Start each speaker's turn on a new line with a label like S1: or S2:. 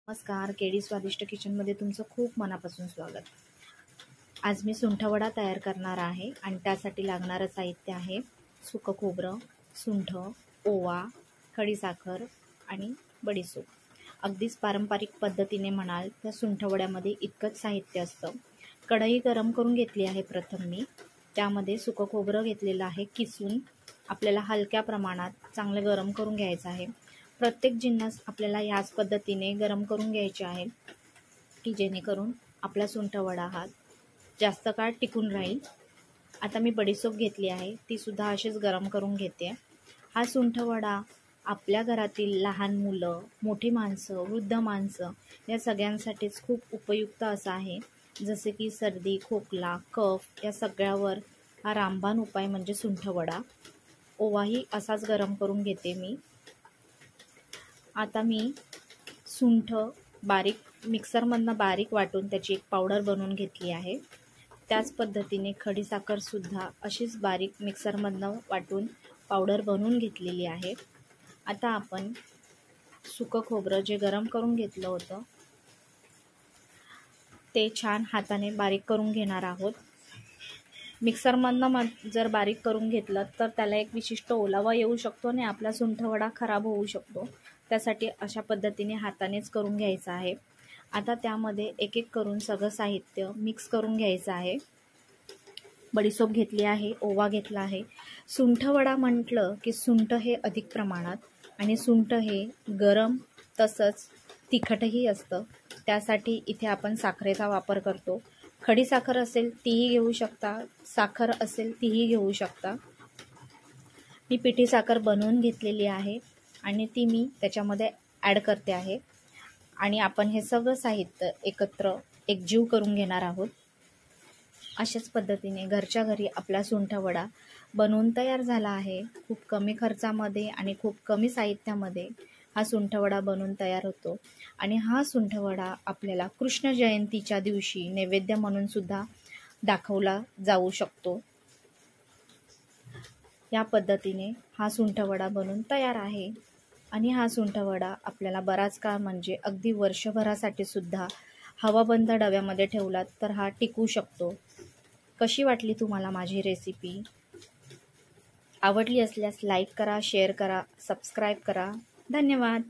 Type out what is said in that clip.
S1: नमस्कार, केडी स्वादिष्ट किचनमध्ये तुमचं खूप मनापासून स्वागत. आज मी सुंठवडा तयार करणार आहे आणि त्यासाठी लागणारं साहित्य आहे सुकं खोबरं, सुंठ, ओवा, खडीसाखर आणि बडीशेप. अगदीच पारंपरिक पद्धतीने म्हणाल तर सुंठवड्यामध्ये इतकंच साहित्य असतं. कढई गरम करून घेतली आहे प्रथम मी. त्यामध्ये सुकं खोबरं घेतलेलं आहे किसून. आपल्याला हलक्या प्रमाणात चांगलं गरम करून घ्यायचं आहे. प्रत्येक जिन्नस आपल्याला याच पद्धतीने गरम करून घ्यायचे आहे की जेणेकरून आपला सुंठवडा हा जास्त काळ टिकून राहील. आता मी बडीशेप घेतली आहे, ती सुद्धा अशीच गरम करून घेते. हा सुंठवडा आपल्या घरातील लहान मुलं, मोठी माणसं, वृद्ध माणसं या सगळ्यांसाठीच खूप उपयुक्त असा आहे. जसे की सर्दी, खोकला, कफ या सगळ्यावर हा रामबाण उपाय म्हणजे सुंठवडा. ओवाही असाच गरम करून घेते मी. आता मी सुंठ मिक्सरमधनं बारीक वाटून त्याची एक पावडर बनवून घेतली आहे. त्याच पद्धतीने खडीसाखरसुद्धा अशीच बारीक मिक्सरमधनं वाटून पावडर बनवून घेतलेली आहे. आता आपण सुकं खोबरं जे गरम करून घेतलं होतं ते छान हाताने बारीक करून घेणार आहोत. मिक्सरमधनं जर बारीक करून घेतलं तर त्याला एक विशिष्ट ओलावा येऊ शकतो आणि आपला सुंठवडा खराब होऊ शकतो. त्यासाठी अशा पद्धतीने हातानेच करून घ्यायचं आहे. आता त्यामध्ये एक एक करून सगळं साहित्य मिक्स करून घ्यायचं आहे. बडीशेप घेतली आहे, ओवा घेतला आहे. सुंठवडा म्हटलं की सुंठ हे अधिक प्रमाणात आणि सुंठ हे गरम तसंच तिखटही असतं. त्यासाठी इथे आपण साखरेचा वापर करतो. खडीसाखर असेल तीही घेऊ शकता, साखर असेल तीही घेऊ शकता. मी पिठी साखर बनवून घेतलेली आहे आणि ती मी त्याच्यामध्ये ॲड करते आहे आणि आपण हे सगळं साहित्य एकत्र एकजीव करून घेणार आहोत. अशाच पद्धतीने घरच्या घरी आपला सुंठवडा बनवून तयार झाला आहे. खूप कमी खर्चामध्ये आणि खूप कमी साहित्यामध्ये हा सुंठवडा बनवून तयार होतो आणि हा सुंठवडा आपल्याला कृष्ण जयंतीच्या दिवशी नैवेद्य म्हणून सुद्धा दाखवला जाऊ शकतो. या पद्धतीने हा सुंठवडा बनवून तयार आहे आणि हा सुंठवडा आपल्याला बराच काळ म्हणजे अगदी वर्षभरासाठी सुद्धा हवाबंद डब्यामध्ये ठेवलात तर हा टिकू शकतो. कशी वाटली तुम्हाला माझी रेसिपी? आवडली असल्यास लाईक करा, शेअर करा, सबस्क्राईब करा. धन्यवाद.